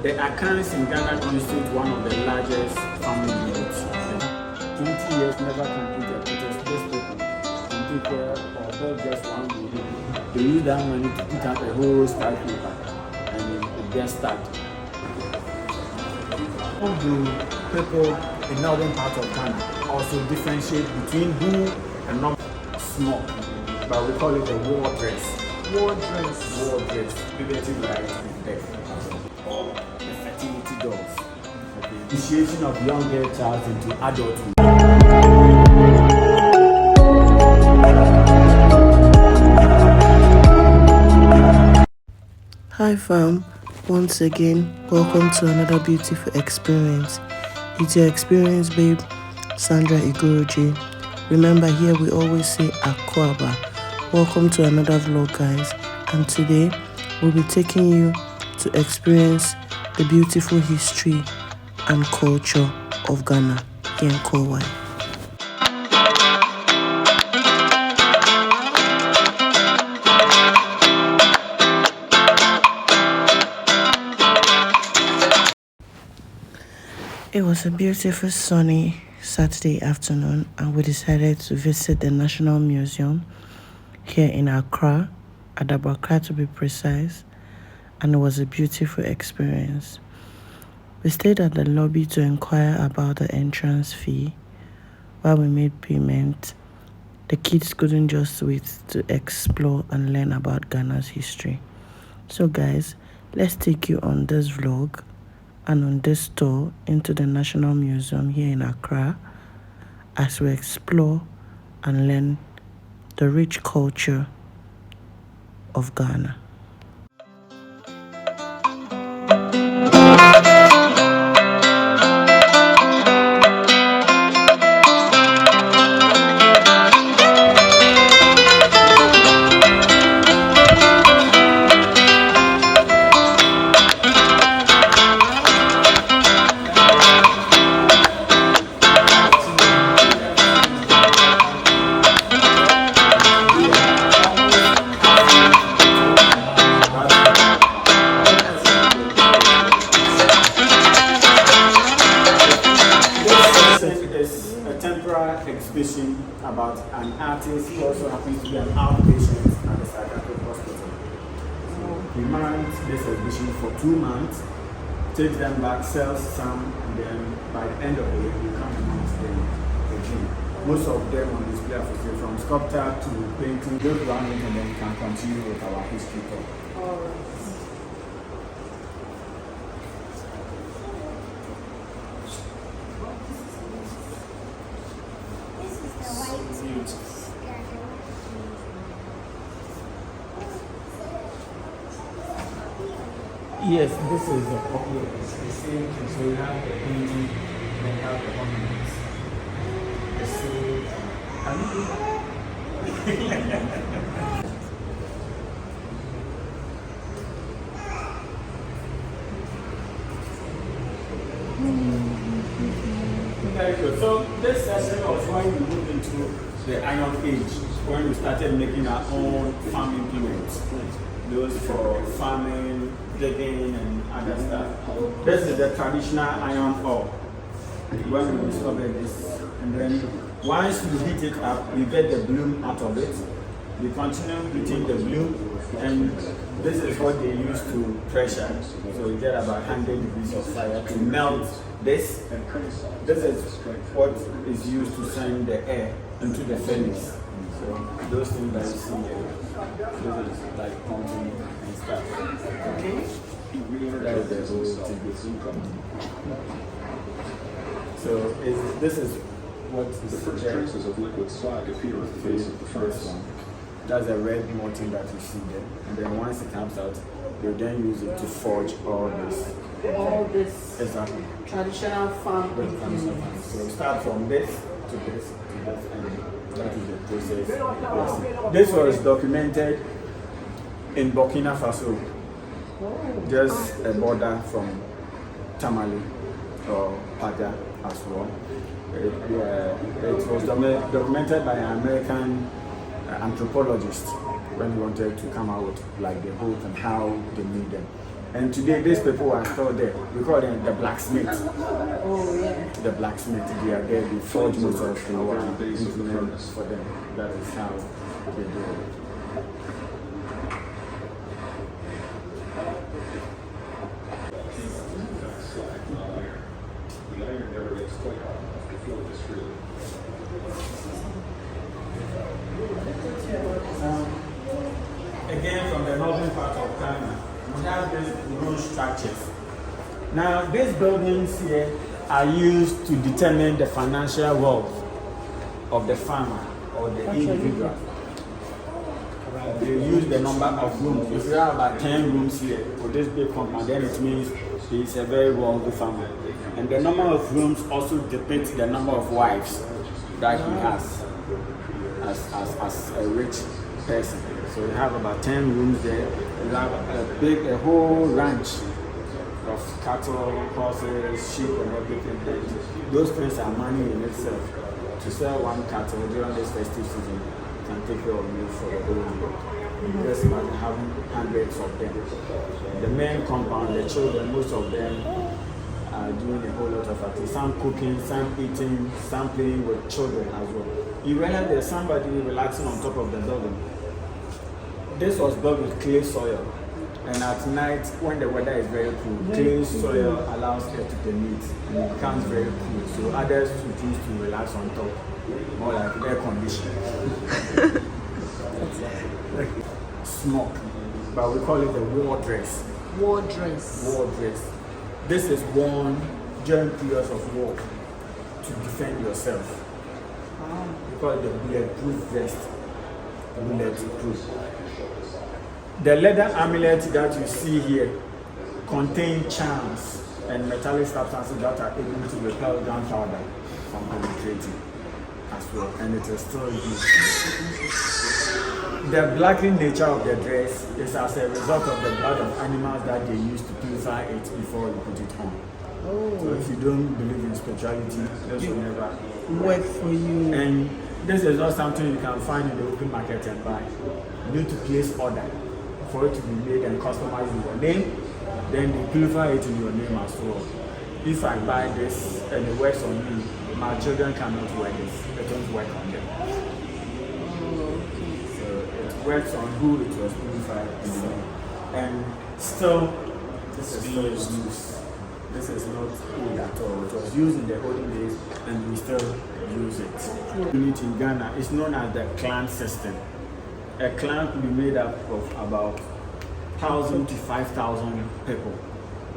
The Accrans in Ghana constitute one of the largest family units. 20 years never completed because those people completed or built just one building. They use that money to put up a whole skyscraper and it gets started. Some of the people in northern part of Ghana also differentiate between who and not small, but we call it a war dress. War dress. War dress. Puberty right and death. Or the fertility dolls. Okay. Initiation of young girl child into adulthood. Hi fam, once again, welcome to another beautiful experience. It's your experience babe, Sandra Igoroji. Remember here we always say Accra. Welcome to another vlog guys, and today we'll be taking you to experience the beautiful history and culture of Ghana here in Kauai. It was a beautiful sunny Saturday afternoon and we decided to visit the National Museum here in Accra, Accra to be precise, and it was a beautiful experience. We stayed at the lobby to inquire about the entrance fee. While we made payment, the kids couldn't just wait to explore and learn about Ghana's history. So guys, let's take you on this vlog and on this tour into the National Museum here in Accra as we explore and learn the rich culture of Ghana. Exhibition about an artist who also happens to be an outpatient at the psychiatric hospital. So he manned this exhibition for 2 months, takes them back, sells some, and then by the end of the year you come amongst them again. Most of them on display are for sale, from sculpture to painting. Look around it and then we can continue with our history talk. All right. Yes, this is the popular. It's the same thing. So we have the painting, then we have the ornaments. The same. Very good. So this session was when we moved into the Iron Age, when we started making our own farm implements. Those for farming, digging, and other stuff. This is the traditional iron ore. When we discovered this, and then once you heat it up, you get the bloom out of it. You continue heating the bloom, and this is what they use to pressure. So you get about 100 degrees of fire to melt this. This is what is used to send the air into the furnace. So those things that you see here, this is like pumping and stuff. Okay? That is the whole thing. So this is what is the first traces of liquid slag appear at the base of the first one. That's a red molten that you see there. And then once it comes out, you then use it to forge all this. All this Exactly. traditional farm implements. So we start from this to this to this, and that is the process. This was documented in Burkina Faso, just a border from Tamale or Paja as well. It was documented by an American anthropologist when he wanted to come out with like the boat and how they made them. And today, these people are still there. We call them the blacksmith. Oh, yeah. The blacksmith, they are there. They forge most of our implements for them. That is how they do it. The iron never gets quite hot enough to flow this freely. Again, from the northern part of Ghana, we have these road structures. Now, these buildings here are used to determine the financial wealth of the farmer or the individual. They use the number of rooms. If you have about 10 rooms here for this big compound, then it means he is a very wealthy farmer. And the number of rooms also depicts the number of wives that he has as a rich person. So you have about 10 rooms there. You have a whole ranch of cattle, horses, sheep, and everything. Those things are money in itself. To sell one cattle during this festive season can take care of you for the whole year. Just imagine having hundreds of them. The main compound, the children, most of them are doing a whole lot of activities. Some cooking, some eating, some playing with children as well. You realize there's somebody relaxing on top of the building. This was built with clay soil, and at night when the weather is very cool, clay soil allows air to permeate and it becomes very cool. So others who choose to relax on top, more like air conditioning. Smoke, but we call it the war dress. War dress. War dress. This is worn during periods of war to defend yourself. We call it the bulletproof vest. Bulletproof. The leather amulet that you see here contain charms and metallic substances that are able to repel gunpowder from penetrating as well, and it is still used. The blackening nature of the dress is as a result of the blood of animals that they use to purify it before you put it on. So if you don't believe in spirituality, this will never Work for you. And this is not something you can find in the open market and buy. You need to place order for it to be made and customized in your name. Then they purify it in your name as well. If I buy this and it works on me, my children cannot wear this. It won't work on them. So it works on who it was purified. And still, this is still used. This is not old at all. It was used in the olden days and we still use it. Unit in Ghana is known as the clan system. A clan could be made up of about 1,000 to 5,000 people,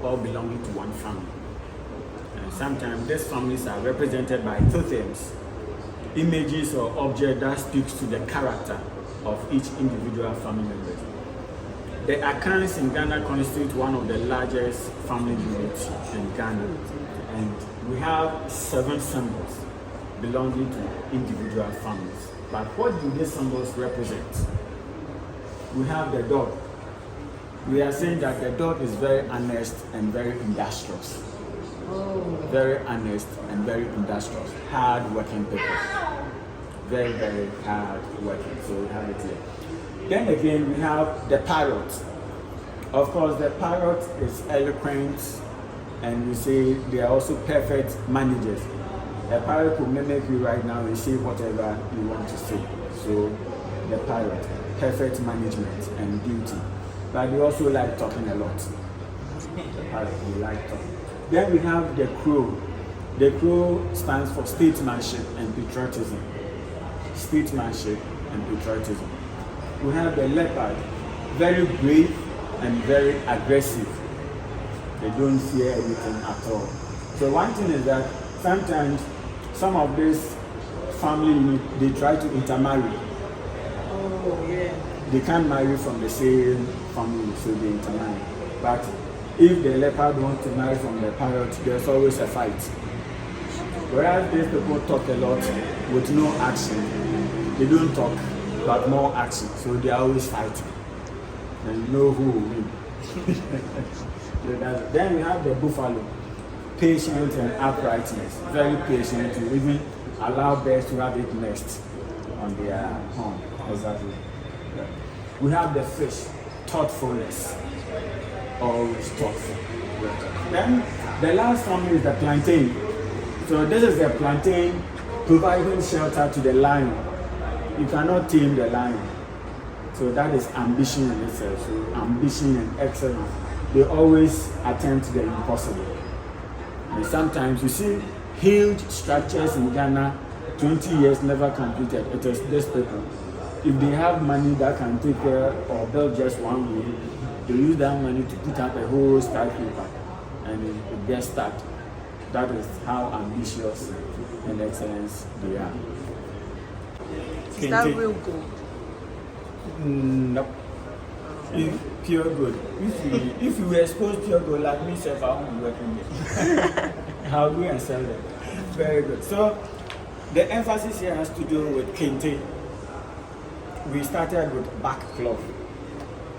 all belonging to one family. And sometimes these families are represented by totems, images or objects that speaks to the character of each individual family member. The Akans in Ghana constitute one of the largest family units in Ghana, and we have 7 symbols belonging to individual families. But what do these symbols represent? We have the dog. We are saying that the dog is very honest and very industrious. Very honest and very industrious. Hard working people. Very, very hard working. So we have it here. Then again, we have the parrot. Of course, the parrot is eloquent, and we say they are also perfect managers. A parrot could mimic you right now and say whatever you want to say. So, the parrot, perfect management and beauty. But they also like talking a lot. The parrot, they like talking. Then we have the crow. The crow stands for statesmanship and patriotism. Statesmanship and patriotism. We have the leopard, very brave and very aggressive. They don't fear anything at all. So one thing is that sometimes some of these family units, they try to intermarry. They can't marry from the same family, so they intermarry. But if the leopard wants to marry from the parrot, there's always a fight. Whereas these people talk a lot with no action. They don't talk, but more action. So they are always fighting. And you know who will win. Then we have the buffalo. Patient and uprightness. Very patient to even allow birds to have it nest on their horn. Exactly. Yeah. We have the fish. Thoughtfulness. always thoughtful. Then the last family is the plantain. So this is the plantain providing shelter to the lion. You cannot tame the lion. So that is ambition in itself. So ambition and excellence. They always attempt the impossible. And sometimes you see huge structures in Ghana, 20 years never completed. It is these people. If they have money that can take care or build just one room, they use that money to put up a whole skyscraper and it gets stuck. That is how ambitious and excellence they are. Is that real gold? Nope. Pure gold. If you expose pure gold like me, I won't be working there. I'll go and sell them. Very good. So the emphasis here has to do with kente. We started with back cloth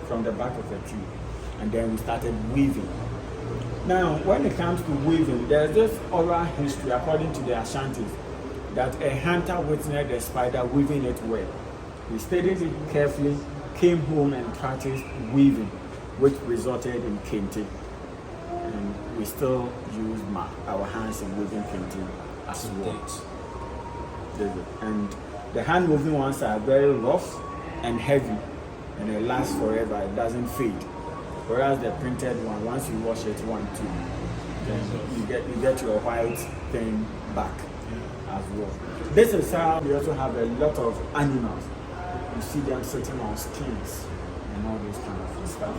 from the back of the tree, and then we started weaving. Now, when it comes to weaving, there's this oral history, according to the Ashantis, that a hunter witnessed a spider weaving it well. He studied it carefully, came home and practiced weaving, which resulted in kente. And we still use our hands in weaving kente as well. And the hand woven ones are very rough and heavy, and they last forever. It doesn't fade. Whereas the printed one, once you wash it 1, 2, then you get your white thing back as well. This is how we also have a lot of animals. You see them sitting on skins and all this kind of stuff.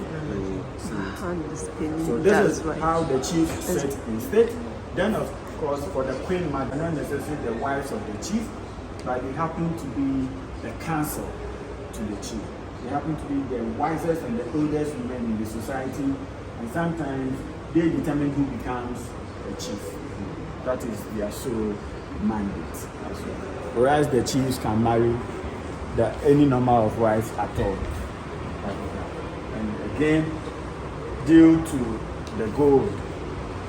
So this is how the chiefs sit in state. Then of course for the queen mother, not necessarily the wives of the chief, but they happen to be the counsel to the chief. They happen to be the wisest and the oldest women in the society, and sometimes they determine who becomes the chief. That is their sole mandate as well. Whereas the chiefs can marry any number of wives at all. And again, due to the gold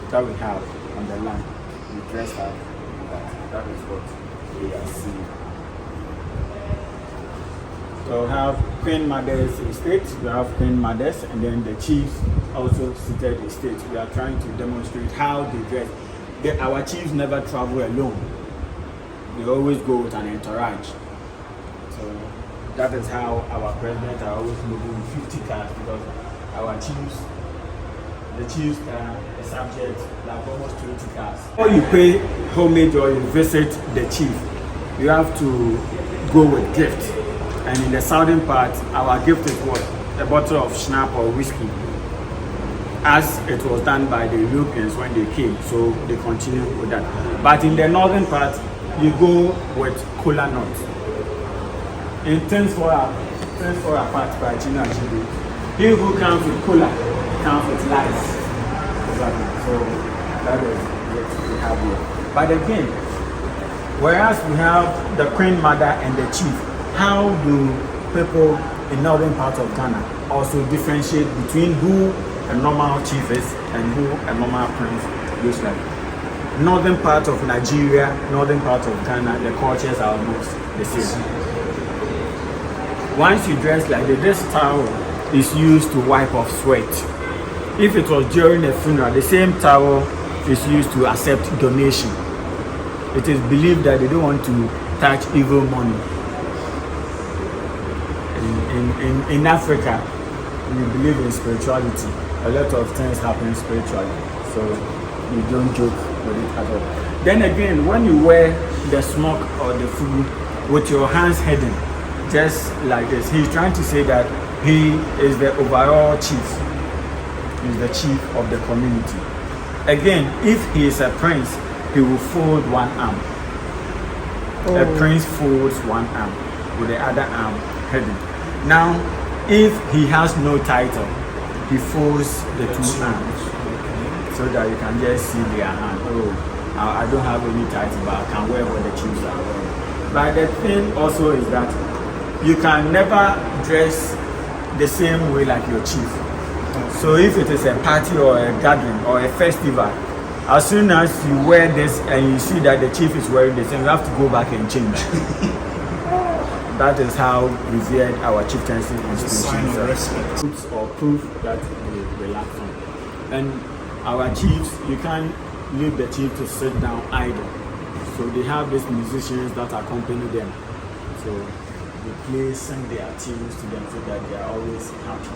that we have on the land, we dress up that. That is what we are seeing. So we have queen mothers in state, we have queen mothers, and then the chiefs also seated in state. We are trying to demonstrate how they dress. Our chiefs never travel alone. They always go with an entourage. So that is how our presidents are always moving 50 cars, because our chiefs, the chiefs car is subject like almost 20 cars. Before you pay homage or you visit the chief, you have to go with gift. And in the southern part, our gift is what? A bottle of schnapps or whiskey, as it was done by the Europeans when they came. So they continue with that. But in the northern part, you go with cola nuts. In things for our part by China Chibi, he who comes with cola comes with life. Exactly. So that is what we have here. But again, whereas we have the queen mother and the chief, how do people in northern part of Ghana also differentiate between who a normal chief is and who a normal prince looks like? Northern part of Nigeria, northern part of Ghana, the cultures are almost the same. Once you dress like this towel is used to wipe off sweat. If it was during a funeral, the same towel is used to accept donation. It is believed that they don't want to touch evil money. In Africa, we believe in spirituality. A lot of things happen spiritually, so you don't joke with it at all. Then again, when you wear the smock or the fugu with your hands hidden, just like this, he's trying to say that he is the overall chief. He's the chief of the community. Again, if he is a prince, he will fold one arm. A prince folds one arm with the other arm hidden. Now, if he has no title, he folds the two arms so that you can just see their hand. Oh, I don't have any title, but I can wear what the chiefs are wearing. But the thing also is that you can never dress the same way like your chief. So if it is a party or a gathering or a festival, as soon as you wear this and you see that the chief is wearing the same, you have to go back and change. That is how revered our chieftaincy institutions are. Or proof that we lack from And our chiefs, you can't leave the chief to sit down idle. So they have these musicians that accompany them. So they play, sing their tunes to them so that they are always happy.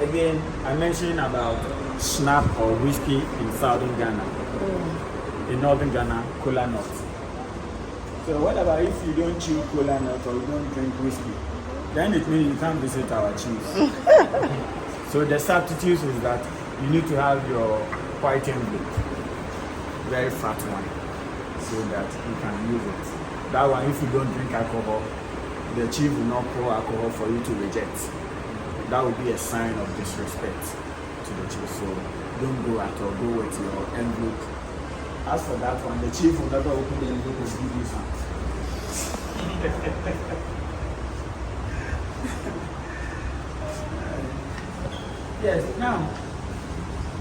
Again, I mentioned about snap or whiskey in southern Ghana. In northern Ghana, cola nut. So what about if you don't chew cola nut or you don't drink whiskey? Then it means you can't visit our chiefs. So the substitute is that you need to have your white envelope, very fat one, so that you can use it. That one, if you don't drink alcohol, the chief will not pour alcohol for you to reject. That would be a sign of disrespect to the chief. So don't go at all, go with your envelope. As for that one, the chief will never open the envelope and give you some. Yes, now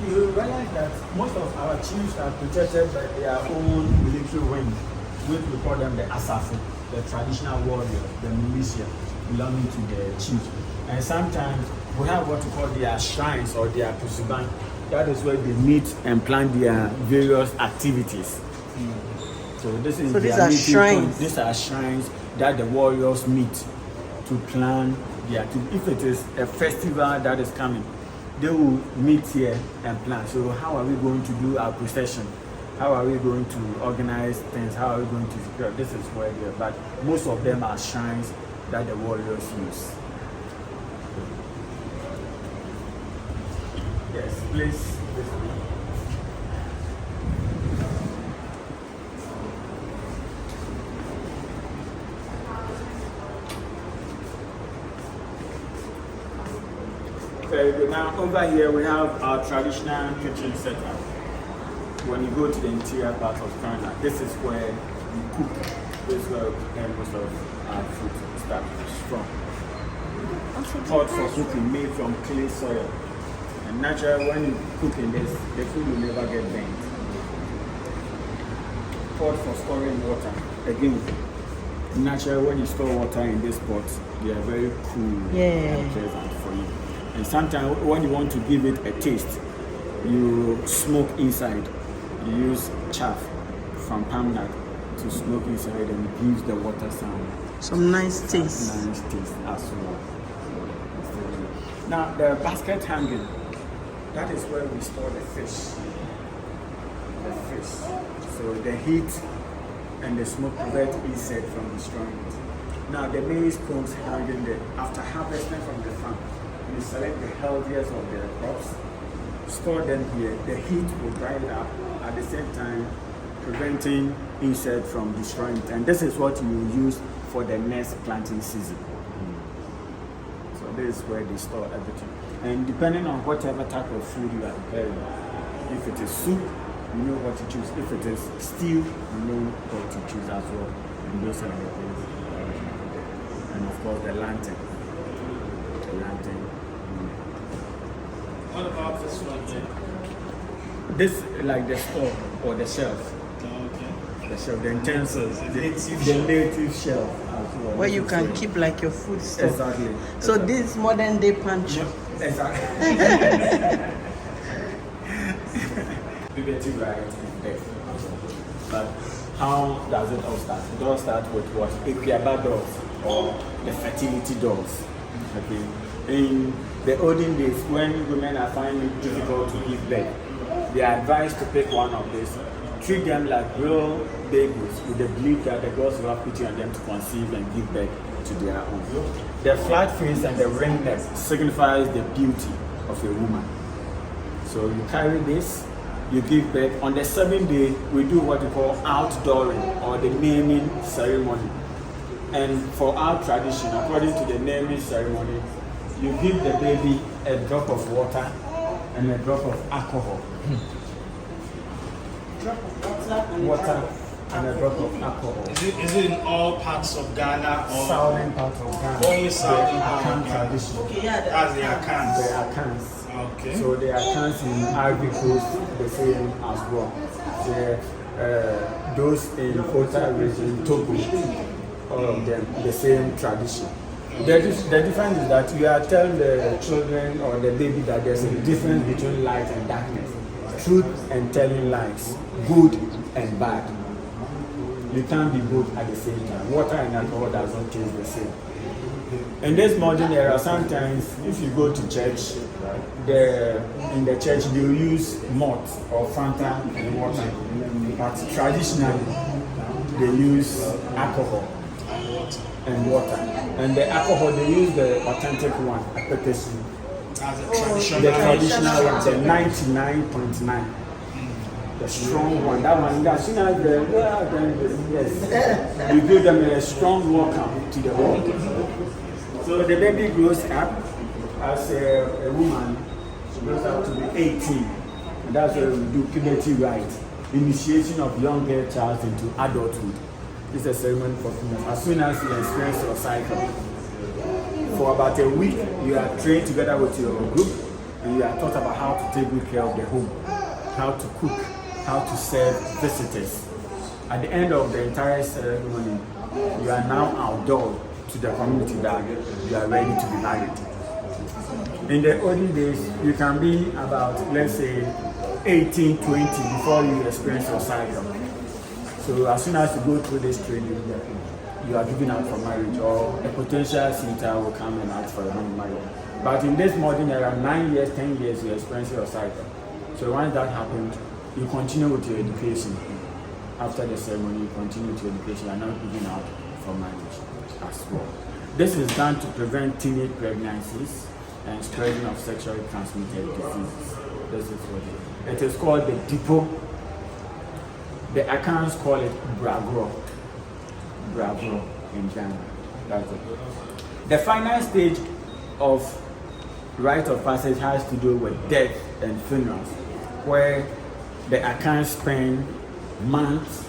you realize that most of our chiefs are protected by their own military wing, which we call them the Asafu, the traditional warrior, the militia belonging to the chief. And sometimes we have what we call their shrines or their pusuban. That is where they meet and plan their various activities. So this is these their are meeting shrines. point. These are shrines that the warriors meet to plan their activity. If it is a festival that is coming, they will meet here and plan. So how are we going to do our procession? How are we going to organize things? How are we going to secure? This is where they are. But most of them are shrines that the warriors use. Yes, please. Very good. Now over here we have our traditional kitchen setup. When you go to the interior part of Ghana, this is where we cook. This is where most of our food starts from. Pot for cooking made from clay soil. And naturally, when you cook in this, the food will never get burnt. Pot for storing water. Again, naturally, when you store water in this pot, they are very cool and pleasant for you. And sometimes when you want to give it a taste, you smoke inside. You use chaff from palm nut to smoke inside, and it gives the water some nice taste. Nice taste as well. Now the basket hanging, that is where we store the fish. The fish. So the heat and the smoke prevent insect from destroying it. Now the maize cones hanging there. After harvesting from the farm, you select the healthiest of the crops, store them here. The heat will dry it up at the same time, preventing insects from destroying it. And this is what you use for the next planting season. So this is where they store everything. And depending on whatever type of food you are preparing, if it is soup, you know what to choose. If it is stew, you know what to choose as well. And those are the things. And of course the lantern. The lantern. What about this one here? This like the store or the shelf. Okay. The shelf, the utensils, The the native native shelf as well. Where you This is can where- keep like your food stuff. Exactly. So this modern day pantry. Exactly. Liberty right and death. But how does it all start? It all starts with what? Equiaba dolls or the fertility dolls. Okay. In the olden days, when women are finding it difficult to give birth, they are advised to pick one of these, treat them like real babies with the belief that the gods will have pity on them to conceive and give birth to their own. The flat face and the ring neck signifies the beauty of a woman. So you carry this, you give birth. On the 7th day, we do what we call outdooring or the naming ceremony. And for our tradition, according to the naming ceremony, you give the baby a drop of water and a drop of alcohol. Drop of Water and a drop of alcohol. Is it in all parts of Ghana or Southern part of Ghana. Only southern The part of Akan Ghana. tradition. Okay, yeah. that's the Akans? The Akans. Okay. So the Akans in Ivory Coast, the same as well. Those in Volta region, Togo, all of them, the same tradition. The difference is that you are telling the children or the baby that there's a difference between light and darkness, truth and telling lies, good and bad. You can't be both at the same time. Water and alcohol does not taste the same. In this modern era, sometimes if you go to church, in the church they will use malt or Fanta and water, but traditionally they use alcohol and water. And the alcohol they use the authentic one, pepper soup. The traditional one, the 99.9. The strong one, that one, as soon as yes, you give them a strong welcome to the world. So the baby grows up as a woman, she grows up to be 18. And that's where we do puberty rite, initiation of young girl child into adulthood. This is a ceremony for females. As soon as you experience your cycle, for about a week, you are trained together with your group, and you are taught about how to take good care of the home, how to cook, how to serve visitors. At the end of the entire ceremony, you are now outdoors to the community that you are ready to be married. In the olden days, you can be about, let's say, 18, 20 before you experience your cycle. So as soon as you go through this training, you are given out for marriage, or a potential suitor will come and ask for your hand in marriage. But in this modern era, 9 years, 10 years, you experience your cycle. So once that happens, you continue with your education. After the ceremony, you continue with your education. You are not given out for marriage as well. This is done to prevent teenage pregnancies and spreading of sexually transmitted diseases. This is what it is called the depot. The accounts call it bragro in Ghana. That's it. The final stage of rite of passage has to do with death and funerals, where the accounts spend months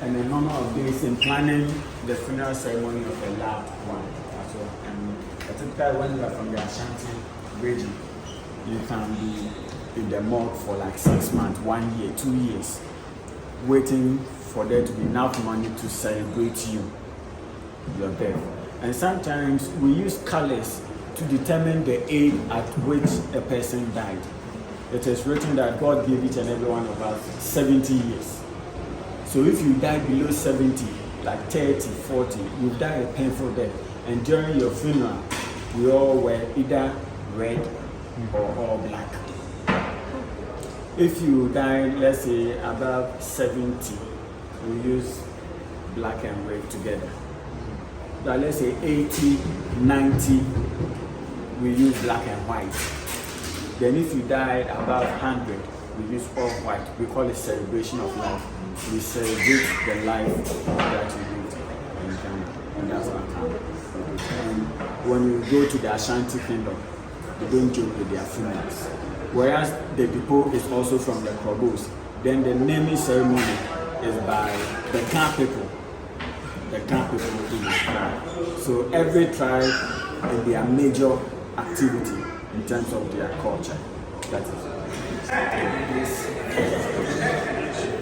and a number of days in planning the funeral ceremony of a loved one as well. And typically when you are from the Ashanti region, you can be in the morgue for like 6 months, 1 year, 2 years, waiting for there to be enough money to celebrate your death. And sometimes we use colors to determine the age at which a person died. It is written that God gave each and every one of us 70 years. So if you die below 70, like 30, 40, you've died a painful death. And during your funeral, we all wear either red or all black. If you die, let's say, above 70, we use black and red together. But let's say 80, 90, we use black and white. Then if you die above 100, we use all white. We call it celebration of life. We celebrate the life that you lived in Ghana, and that's Accra. And when you go to the Ashanti Kingdom, they don't joke with their funerals. Whereas the depot is also from the Krobos, then the naming ceremony is by the Kan people. The Kan people in the tribe. So every tribe and their major activity in terms of their culture. That is it.